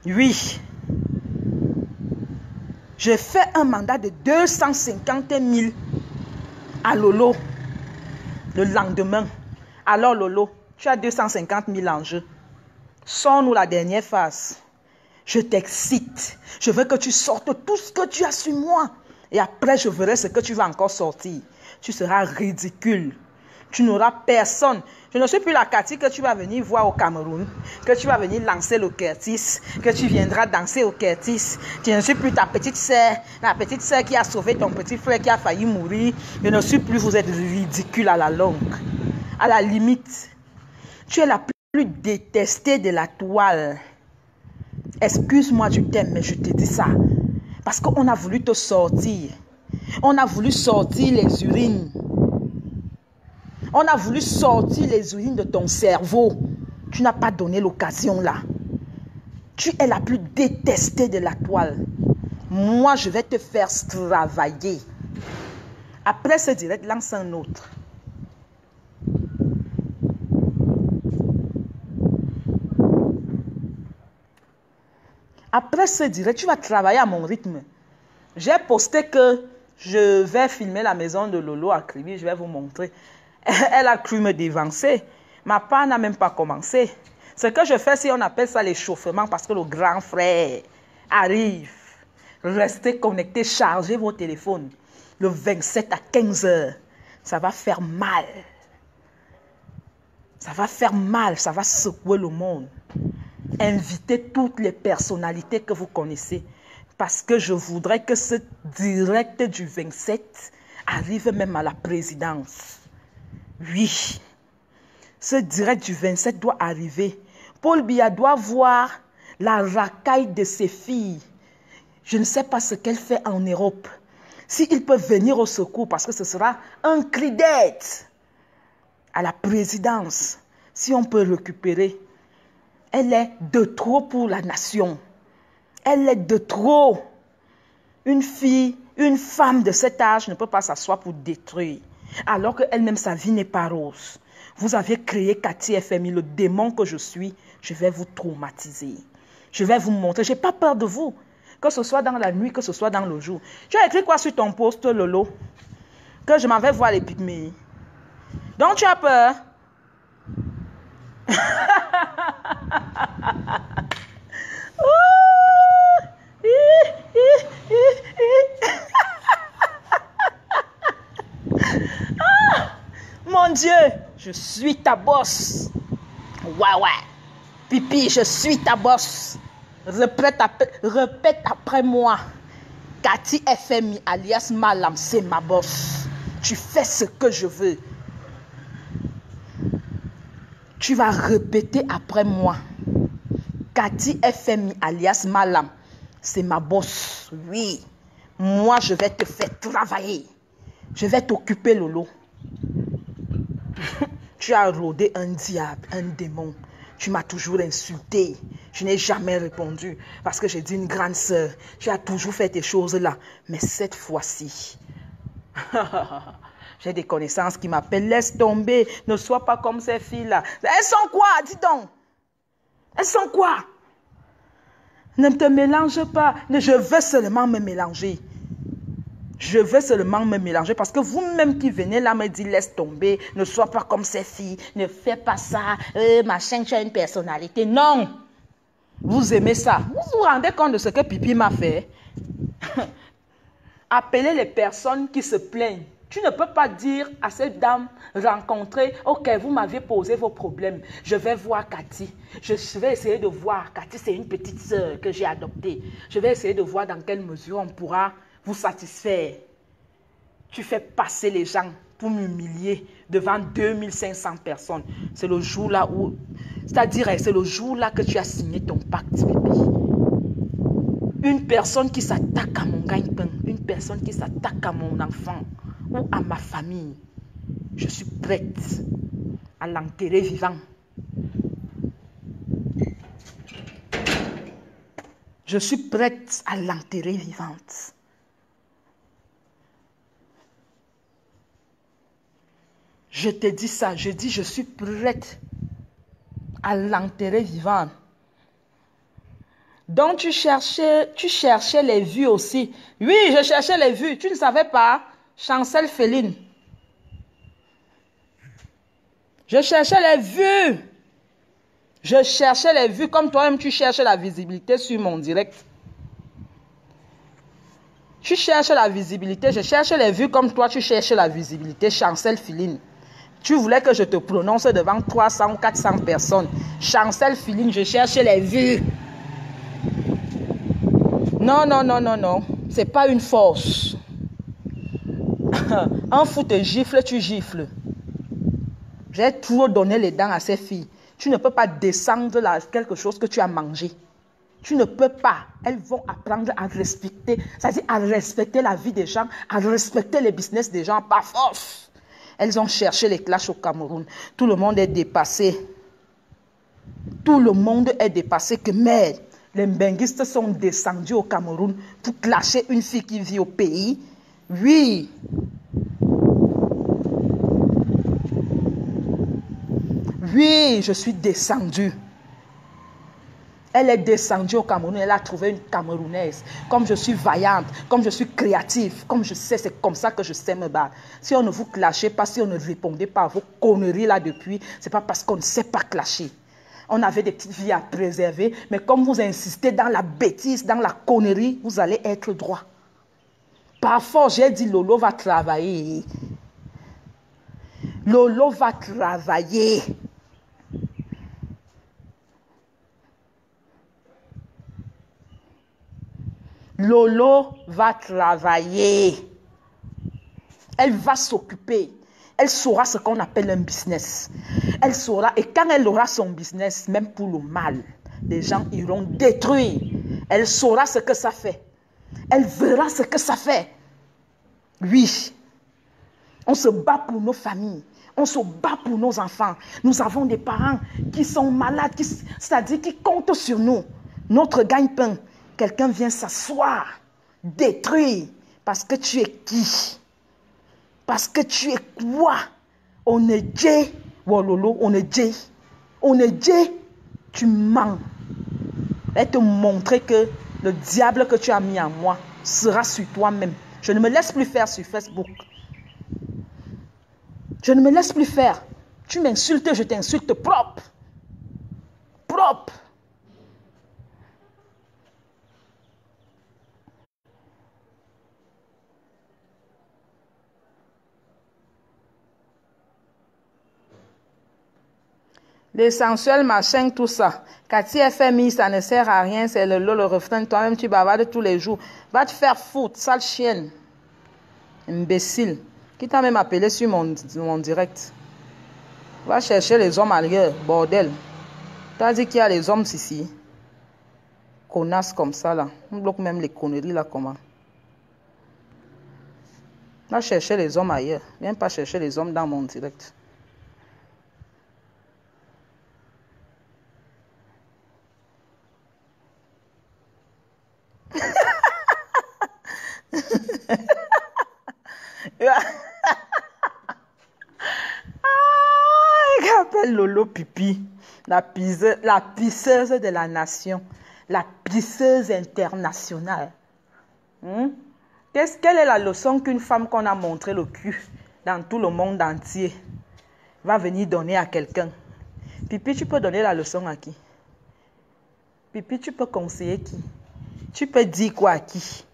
Oui. Je fais un mandat de 250 000 à Lolo le lendemain. Alors Lolo, tu as 250 000 en jeu. Sors-nous la dernière phase. Je t'excite. Je veux que tu sortes tout ce que tu as sur moi. Et après, je verrai ce que tu vas encore sortir. Tu seras ridicule. Tu n'auras personne. Je ne suis plus la Cathy que tu vas venir voir au Cameroun, que tu vas venir lancer le Curtis, que tu viendras danser au Curtis. Je ne suis plus ta petite sœur, la petite sœur qui a sauvé ton petit frère qui a failli mourir. Je ne suis plus, vous êtes ridicule à la longue. À la limite, tu es la plus détestée de la toile. Excuse-moi du thème, mais je te dis ça. Parce qu'on a voulu te sortir. On a voulu sortir les urines. On a voulu sortir les urines de ton cerveau. Tu n'as pas donné l'occasion là. Tu es la plus détestée de la toile. Moi, je vais te faire travailler. Après ce direct, lance un autre. Après ce direct, tu vas travailler à mon rythme. J'ai posté que je vais filmer la maison de Lolo à Kribi. Je vais vous montrer. Elle a cru me dévancer. Ma part n'a même pas commencé. Ce que je fais, si on appelle ça l'échauffement, parce que le grand frère arrive. Restez connectés, chargez vos téléphones. Le 27 à 15 h. Ça va faire mal. Ça va faire mal. Ça va secouer le monde. Invitez toutes les personnalités que vous connaissez. Parce que je voudrais que ce direct du 27 arrive même à la présidence. Oui. Ce direct du 27 doit arriver. Paul Biya doit voir la racaille de ses filles. Je ne sais pas ce qu'elle fait en Europe. S'il peut venir au secours, parce que ce sera un cri d'aide à la présidence. Si on peut récupérer. Elle est de trop pour la nation. Elle est de trop. Une fille, une femme de cet âge ne peut pas s'asseoir pour détruire. Alors qu'elle-même, sa vie n'est pas rose. Vous avez créé Cathy FMI, le démon que je suis. Je vais vous traumatiser. Je vais vous montrer. Je n'ai pas peur de vous. Que ce soit dans la nuit, que ce soit dans le jour. Tu as écrit quoi sur ton post, Lolo? Que je m'en vais voir les pygmées. Donc tu as peur? Mon Dieu, je suis ta boss. Ouais, ouais. Pipi, je suis ta boss. Répète après moi. Cathy FMI alias Malam, c'est ma boss. Tu fais ce que je veux. Tu vas répéter après moi. Cathy FMI alias Malam, c'est ma boss. Oui. Moi, je vais te faire travailler. Je vais t'occuper, Lolo. Tu as rôdé un diable, un démon. Tu m'as toujours insulté. Je n'ai jamais répondu parce que j'ai dit une grande sœur. Tu as toujours fait tes choses-là. Mais cette fois-ci, j'ai des connaissances qui m'appellent. Laisse tomber. Ne sois pas comme ces filles-là. Elles sont quoi? Dis donc. Elles sont quoi? Ne te mélange pas. Je veux seulement me mélanger. Je veux seulement me mélanger parce que vous-même qui venez là me dire laisse tomber, ne sois pas comme ces filles, ne fais pas ça, machin, tu as une personnalité. Non, vous aimez ça. Vous vous rendez compte de ce que Pipi m'a fait? Appelez les personnes qui se plaignent. Tu ne peux pas dire à cette dame rencontrée, ok, vous m'avez posé vos problèmes, je vais voir Cathy. Je vais essayer de voir, Cathy c'est une petite sœur que j'ai adoptée. Je vais essayer de voir dans quelle mesure on pourra vous satisfaire. Tu fais passer les gens pour m'humilier devant 2500 personnes. C'est le jour là où, c'est-à-dire c'est le jour là que tu as signé ton pacte, Pipi. Une personne qui s'attaque à mon gagne-pain, une personne qui s'attaque à mon enfant ou à ma famille, je suis prête à l'enterrer vivant. Je suis prête à l'enterrer vivante. Je te dis ça, je dis je suis prête à l'enterrer vivant. Donc tu cherchais les vues aussi. Oui, je cherchais les vues. Tu ne savais pas? Chancel Féline. Je cherchais les vues. Je cherchais les vues comme toi-même tu cherches la visibilité sur mon direct. Tu cherches la visibilité, je cherche les vues comme toi tu cherches la visibilité. Chancel Féline. Tu voulais que je te prononce devant 300 ou 400 personnes. Chancel Féline, je cherche les vues. Non, non, non, non, non. C'est pas une force. Un fou te gifle, tu gifles. J'ai trop donné les dents à ces filles. Tu ne peux pas descendre là quelque chose que tu as mangé. Tu ne peux pas. Elles vont apprendre à respecter, c'est-à-dire à respecter la vie des gens, à respecter les business des gens par force. Elles ont cherché les clashs au Cameroun. Tout le monde est dépassé. Tout le monde est dépassé que merde. Les mbenguistes sont descendus au Cameroun pour clasher une fille qui vit au pays. Oui. Oui, je suis descendue. Elle est descendue au Cameroun, elle a trouvé une Camerounaise. Comme je suis vaillante, comme je suis créative, comme je sais, c'est comme ça que je sais me battre. Si on ne vous clashez pas, si on ne répondait pas à vos conneries là depuis, c'est pas parce qu'on ne sait pas clasher. On avait des petites vies à préserver, mais comme vous insistez dans la bêtise, dans la connerie, vous allez être droit. Parfois, j'ai dit Lolo va travailler. Lolo va travailler. Lolo va travailler. Elle va s'occuper. Elle saura ce qu'on appelle un business. Elle saura, et quand elle aura son business, même pour le mal, les gens iront détruire. Elle saura ce que ça fait. Elle verra ce que ça fait. Oui. On se bat pour nos familles. On se bat pour nos enfants. Nous avons des parents qui sont malades, c'est-à-dire qui comptent sur nous. Notre gagne-pain. Quelqu'un vient s'asseoir, détruire, parce que tu es qui? Parce que tu es quoi? On est Dieu. Wololo, on est Dieu. On est Dieu. Tu mens. Elle te montrer que le diable que tu as mis en moi sera sur toi-même. Je ne me laisse plus faire sur Facebook. Je ne me laisse plus faire. Tu m'insultes, je t'insulte propre. Propre. L'essentiel, machin, tout ça. Cathy FMI, ça ne sert à rien, c'est le refrain. Toi-même, tu bavardes tous les jours. Va te faire foutre, sale chienne. Imbécile. Qui t'a même appelé sur mon direct. Va chercher les hommes ailleurs, bordel. T'as dit qu'il y a les hommes ici. Connasse comme ça, là. On bloque même les conneries, là, comment. Va chercher les hommes ailleurs. Viens pas chercher les hommes dans mon direct. Il appelle Lolo Pipi, la pisseuse de la nation, la pisseuse internationale. Quelle est la leçon qu'une femme qu'on a montré le cul dans tout le monde entier va venir donner à quelqu'un? Pipi, tu peux donner la leçon à qui? Pipi, tu peux conseiller qui? Tu peux dire quoi à qui?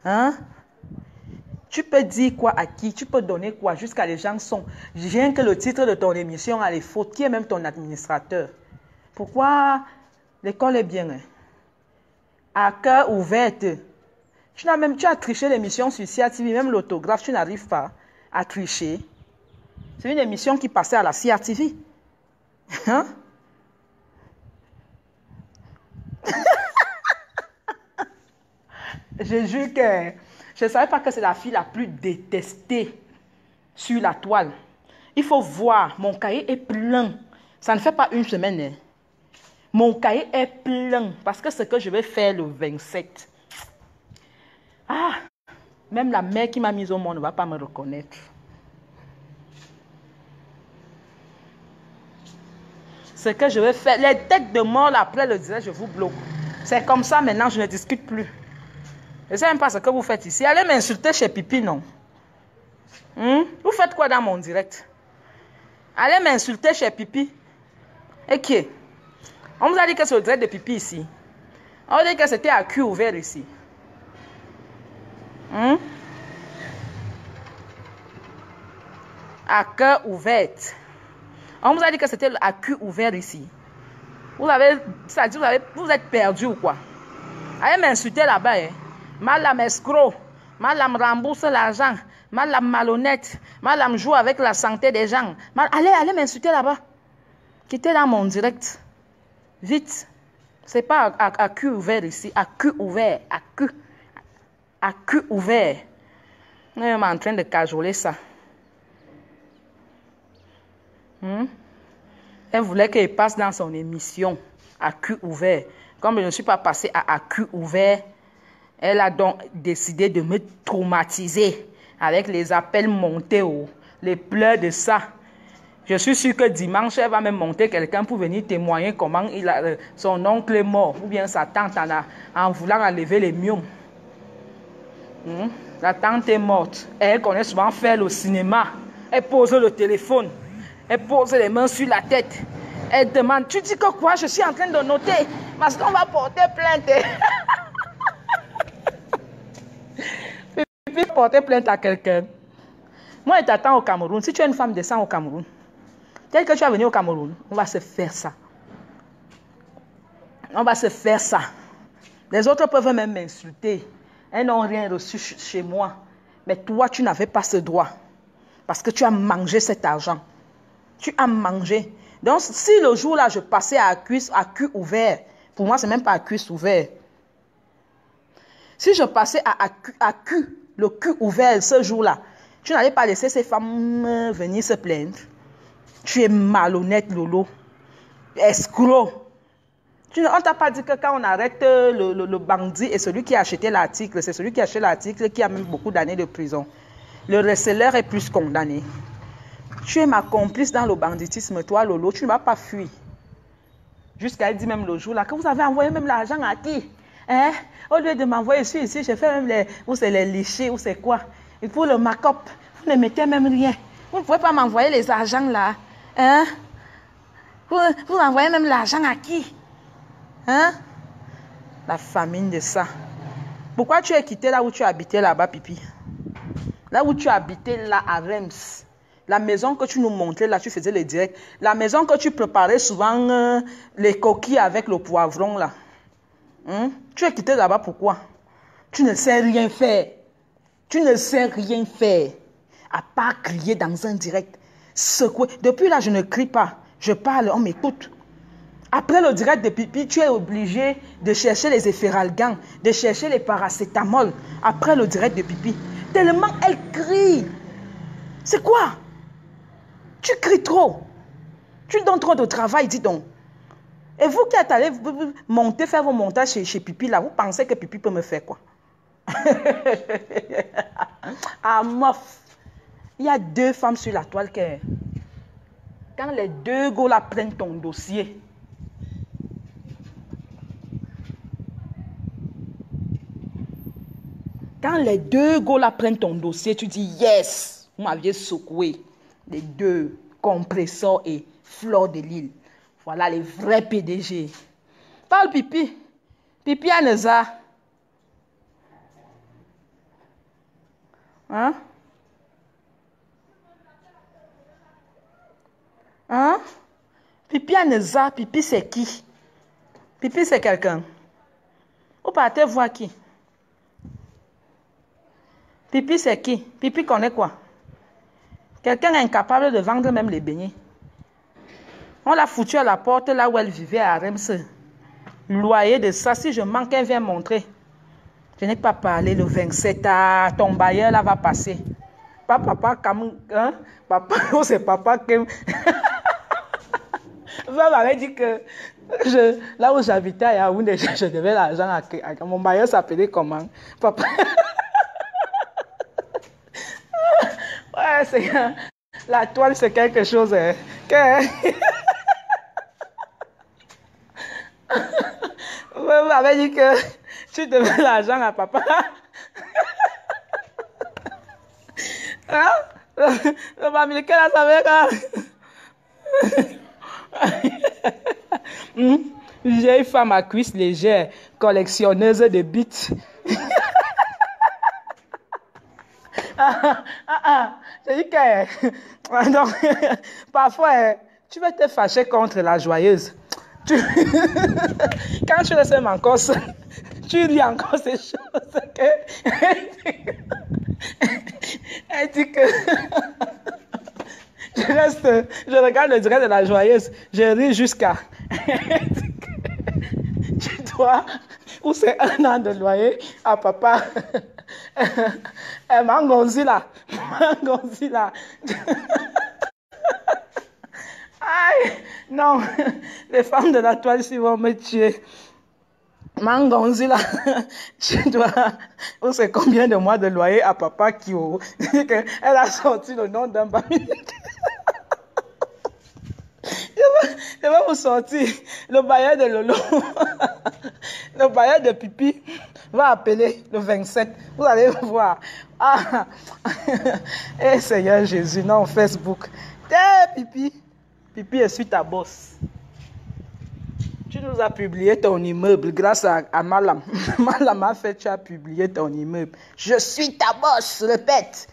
Hein? Tu peux dire quoi à qui? Tu peux donner quoi? Jusqu'à les gens sont... Rien que le titre de ton émission a les fautes. Qui est même ton administrateur? Pourquoi l'école est bien? À cœur ouvert. Tu as triché l'émission sur CIA TV. Même l'autographe, tu n'arrives pas à tricher. C'est une émission qui passait à la CIA TV. Hein? Je jure que... Je ne savais pas que c'est la fille la plus détestée sur la toile. Il faut voir, mon cahier est plein. Ça ne fait pas une semaine. Hein. Mon cahier est plein. Parce que ce que je vais faire le 27. Ah, même la mère qui m'a mise au monde ne va pas me reconnaître. Ce que je vais faire, les têtes de mort après le direct, je vous bloque. C'est comme ça maintenant, je ne discute plus. Je ne sais même pas ce que vous faites ici. Allez m'insulter chez Pipi, non? Vous faites quoi dans mon direct? Allez m'insulter chez Pipi. Et qui? On vous a dit que c'est le direct de Pipi ici. On vous a dit que c'était à cul ouvert ici. À cœur ouvert. On vous a dit que c'était à cul ouvert ici. Vous êtes perdu ou quoi? Allez m'insulter là-bas, hein? Madame escroc, madame rembourse l'argent, madame malhonnête, madame joue avec la santé des gens. Allez m'insulter là-bas. Quittez dans mon direct. Vite. C'est pas à cul ouvert ici, à cul ouvert, à cul ouvert. On est en train de cajoler ça. Elle voulait qu'il passe dans son émission à cul ouvert. Comme je ne suis pas passé à cul ouvert, elle a donc décidé de me traumatiser avec les appels montés, les pleurs de ça. Je suis sûr que dimanche, elle va même monter quelqu'un pour venir témoigner comment son oncle est mort, ou bien sa tante en voulant enlever les miomes. La tante est morte. Elle connaît souvent faire le cinéma. Elle pose le téléphone. Elle pose les mains sur la tête. Elle demande, tu dis que quoi? Je suis en train de noter. Parce qu'on va porter plainte. Puis porter plainte à quelqu'un. Moi, je t'attends au Cameroun. Si tu es une femme, descends au Cameroun. Tel que tu vas venir au Cameroun, on va se faire ça. On va se faire ça. Les autres peuvent même m'insulter. Elles n'ont rien reçu chez moi. Mais toi, tu n'avais pas ce droit. Parce que tu as mangé cet argent. Tu as mangé. Donc, si le jour-là, je passais à cul ouvert, pour moi, ce n'est même pas à cuisse ouvert. Si je passais le cul ouvert ce jour-là, tu n'allais pas laisser ces femmes venir se plaindre. Tu es malhonnête, Lolo. Escroc. On ne t'a pas dit que quand on arrête le bandit et celui qui a acheté l'article, c'est celui qui a acheté l'article qui a même beaucoup d'années de prison. Le receleur est plus condamné. Tu es ma complice dans le banditisme, toi, Lolo. Tu ne vas pas fuir. Jusqu'à elle dit même le jour là que vous avez envoyé même l'argent à qui? Hein? Au lieu de m'envoyer ici, j'ai fait même les lichés, ou c'est quoi? Il faut le make-up. Vous ne mettez même rien. Vous ne pouvez pas m'envoyer les argents là. Hein? Vous envoyez même l'argent à qui? Hein? La famine de ça. Pourquoi tu es quitté là où tu habitais là-bas, Pipi? Là où tu habitais là à Reims. La maison que tu nous montrais là, tu faisais les directs. La maison que tu préparais souvent les coquilles avec le poivron là. Tu es quitté là-bas pourquoi? Tu ne sais rien faire. Tu ne sais rien faire. À part crier dans un direct. Secouer. Depuis là, je ne crie pas. Je parle, on m'écoute. Après le direct de Pipi, tu es obligé de chercher les efferalgan, de chercher les paracétamol. Après le direct de Pipi. Tellement elle crie. C'est quoi? Tu cries trop. Tu donnes trop de travail, dis donc. Et vous qui êtes allé monter, faire vos montages chez Pipi, là, vous pensez que Pipi peut me faire quoi? Ah, mof. Il y a 2 femmes sur la toile que... Quand les 2 gars là prennent ton dossier... Quand les 2 gars là prennent ton dossier, tu dis yes, vous m'aviez secoué. Les 2, Compressor et Fleur de Lille. Voilà les vrais PDG. Parle Pipi. Pipi Aneza. Hein? Hein? Pipi Aneza, Pipi c'est qui? Pipi c'est quelqu'un. Vous partez voir qui? Pipi c'est qui? Pipi connaît quoi? Quelqu'un incapable de vendre même les beignets. On l'a foutu à la porte là où elle vivait à Reims. Loyer de ça, si je manque, elle vient montrer. Je n'ai pas parlé le 27 à ton bailleur là va passer. Pas papa comme hein? Papa, oh, c'est papa qui m'avait dit que là où j'habitais à Yaoundé, je devais l'argent à mon bailleur s'appelait comment? Papa. Ouais, c'est la toile, c'est quelque chose. Hein. Vous m'avez dit que tu devais l'argent à papa. Hein? Le mamilqué là, ça veut quoi? Vieille femme à cuisse légère, collectionneuse de bites. J'ai dit que donc, parfois tu vas te fâcher contre la joyeuse. Quand tu laisses encore ça, tu lis encore ces choses. Elle dit que je regarde le direct de la joyeuse, je ris jusqu'à. Tu dois, ou c'est 1 an de loyer à papa. Mangonzi là. Aïe, non, les femmes de la toile ici vont me tuer. Mangonzi là, tu dois, ou c'est combien de mois de loyer à papa Kyo? Elle a sorti le nom d'un bami. Je vais vous sortir. Le bailleur de Lolo, le bailleur de Pipi va appeler le 27. Vous allez voir. Ah, eh Seigneur Jésus, non, Facebook. Pipi, Pipi, je suis ta bosse. Tu nous as publié ton immeuble grâce à Malam. Malam a fait, tu as publié ton immeuble. Je suis ta bosse, répète.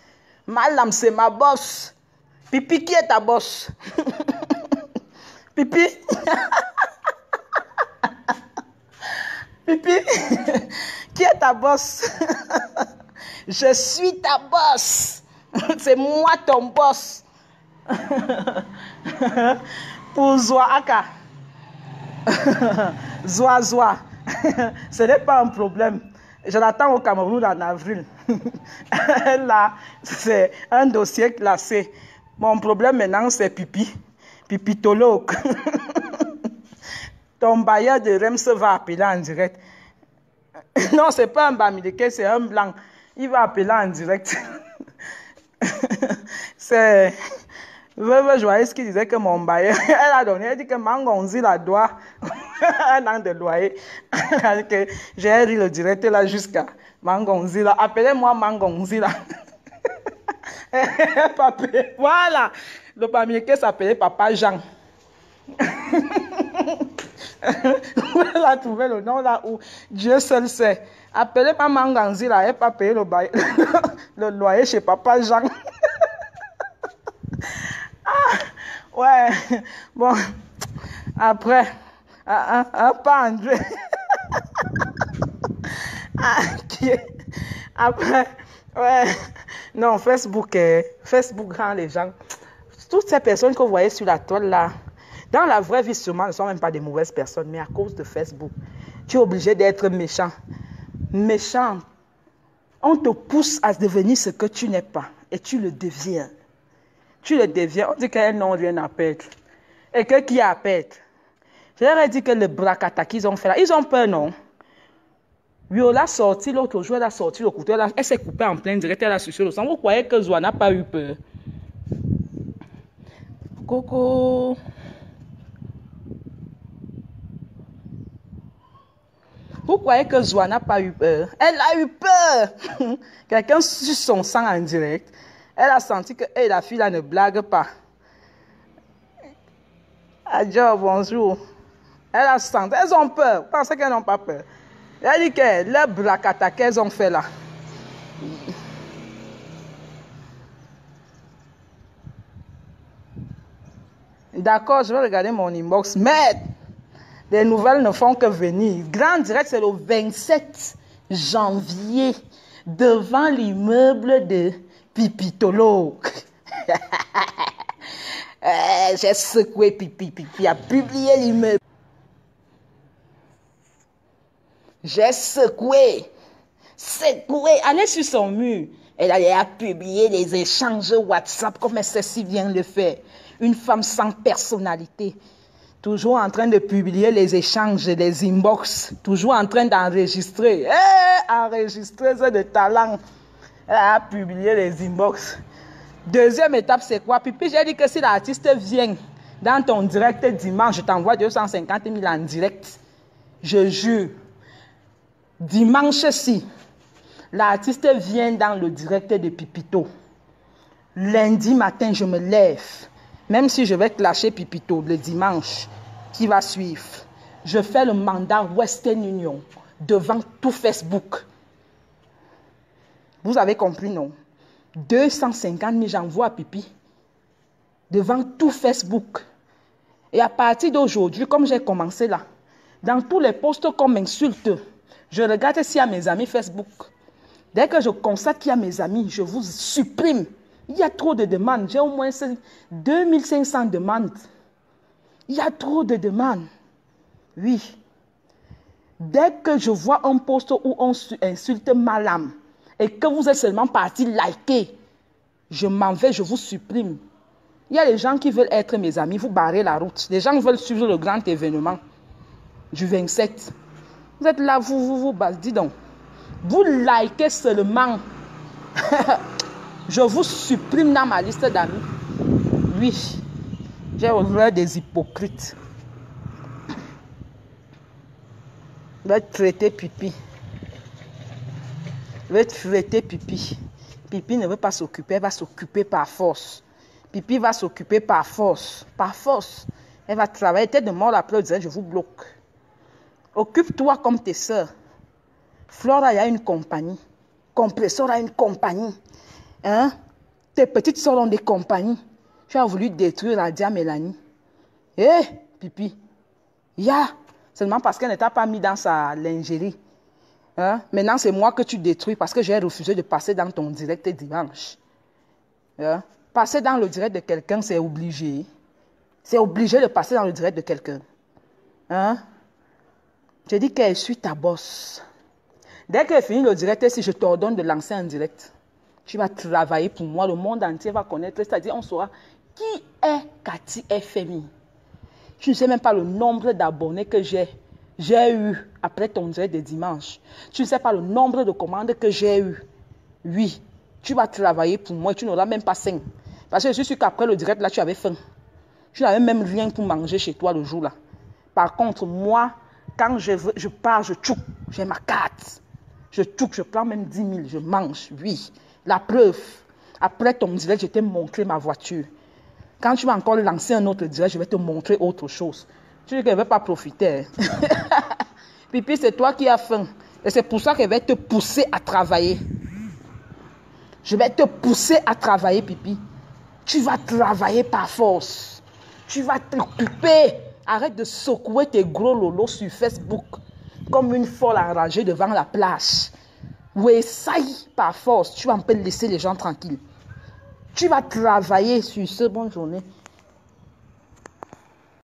Malam, c'est ma bosse. Pipi, qui est ta bosse? Pipi? Pipi? Qui est ta bosse? Je suis ta bosse. C'est moi ton boss. Pour Zoaka. Zoa. Ce n'est pas un problème. Je l'attends au Cameroun en avril. Là, c'est un dossier classé. Mon problème maintenant, c'est Pipi. Pipitologue. Ton bailleur de Rems va appeler en direct. Non, c'est pas un Bamileke, c'est un blanc. Il va appeler en direct. C'est Veuve Joyeuse qui disait que mon bailleur, elle a donné, elle dit que Mangonzi la doit un an de loyer. J'ai ri le direct là jusqu'à Mangonzi là. Appelez-moi Mangonzi là. Voilà. Le Bamileke s'appelait Papa Jean. Elle a trouvé le nom là où Dieu seul sait. Appelez pas Manganzi là, elle n'a pas payé le loyer chez Papa Jean. Ouais, bon, après, pas André. Après, ouais, non, Facebook rend les gens, toutes ces personnes que vous voyez sur la toile là, dans la vraie vie sûrement ne sont même pas des mauvaises personnes, mais à cause de Facebook, tu es obligé d'être méchant. Méchant, on te pousse à devenir ce que tu n'es pas, et tu le deviens. Tu le deviens, on dit qu'un nom rien à perdre. Et que qui a à perdre? Je leur ai dit que le bracata qu'ils ont fait là, ils ont peur, non? Viola a sorti l'autre jour, elle a sorti le couteau, elle s'est coupée en plein direct, elle a sucé le sang. Vous croyez que Zoa n'a pas eu peur? Coco. Vous croyez que Zoa n'a pas eu peur? Elle a eu peur! Quelqu'un suce son sang en direct. Elle a senti que hey, la fille là ne blague pas. Adieu, bonjour. Elle a senti, elles ont peur. Vous pensez qu'elles n'ont pas peur? Elle a dit que le bracata qu'elles ont fait là. D'accord, je vais regarder mon inbox. Mais les nouvelles ne font que venir. Grand direct, c'est le 27 janvier devant l'immeuble de Pipitolo. J'ai secoué Pipi a publié l'immeuble. J'ai secoué. Allez sur son mur. Elle a publié les échanges WhatsApp comme celle-ci vient de le faire. Une femme sans personnalité. Toujours en train de publier les échanges, les inbox. Toujours en train d'enregistrer. Enregistrer de talent. Elle a publié les inbox. Deuxième étape, c'est quoi? Pipi, j'ai dit que si l'artiste vient dans ton direct dimanche, je t'envoie 250 000 en direct. Je jure. Dimanche-ci, l'artiste vient dans le direct de Pipito. Lundi matin, je me lève. Même si je vais clasher Pipito le dimanche qui va suivre, je fais le mandat Western Union devant tout Facebook. Vous avez compris, non? 250 000, j'envoie à Pipi devant tout Facebook. Et à partir d'aujourd'hui, comme j'ai commencé là, dans tous les posts qu'on m'insulte, je regarde s'il y a mes amis Facebook. Dès que je constate qu'il y a mes amis, je vous supprime. Il y a trop de demandes. J'ai au moins 2500 demandes. Il y a trop de demandes. Oui. Dès que je vois un post où on insulte ma âme et que vous êtes seulement parti liker, je m'en vais, je vous supprime. Il y a des gens qui veulent être mes amis, vous barrez la route. Les gens veulent suivre le grand événement du 27. Vous êtes là, vous, dis donc. Vous likez seulement. Je vous supprime dans ma liste d'amis. Oui. J'ai horreur des hypocrites. Je vais traiter pipi. Je vais traiter pipi. Pipi ne veut pas s'occuper, elle va s'occuper par force. Pipi va s'occuper par force. Par force. Elle va travailler. Tête de mort après, je vous bloque. Occupe-toi comme tes soeurs. Flora, il y a une compagnie. Compressor a une compagnie. Hein? Tes petites soeurs ont des compagnies. Tu as voulu détruire Radia Mélanie. Pipi. Seulement parce qu'elle ne t'a pas mis dans sa lingerie. Hein? Maintenant, c'est moi que tu détruis parce que j'ai refusé de passer dans ton direct dimanche. Hein? Passer dans le direct de quelqu'un, c'est obligé. C'est obligé de passer dans le direct de quelqu'un. Hein? Je dis qu'elle suit ta bosse. Dès qu'elle finit le direct, si je t'ordonne de lancer un direct, tu vas travailler pour moi. Le monde entier va connaître. C'est-à-dire, on saura qui est Cathy FMI. Tu ne sais même pas le nombre d'abonnés que j'ai eu après ton direct de dimanche. Tu ne sais pas le nombre de commandes que j'ai eu. Oui, tu vas travailler pour moi et tu n'auras même pas faim. Parce que je suis sûr qu'après le direct, là, tu avais faim. Tu n'avais même rien pour manger chez toi le jour-là. Par contre, moi, quand je pars, je tchouk. J'ai ma carte. Je tchouk, je prends même 10 000, je mange. Oui, la preuve. Après ton direct, je t'ai montré ma voiture. Quand tu vas encore lancer un autre direct, je vais te montrer autre chose. Tu dis qu'elle ne veut pas profiter. Pipi, c'est toi qui as faim. Et c'est pour ça qu'elle va te pousser à travailler. Je vais te pousser à travailler, Pipi. Tu vas travailler par force. Tu vas t'occuper. Arrête de secouer tes gros lolos sur Facebook comme une folle enragée devant la plage. Oui, ça y est, par force. Tu vas un peu laisser les gens tranquilles. Tu vas travailler sur ce. Bonne journée.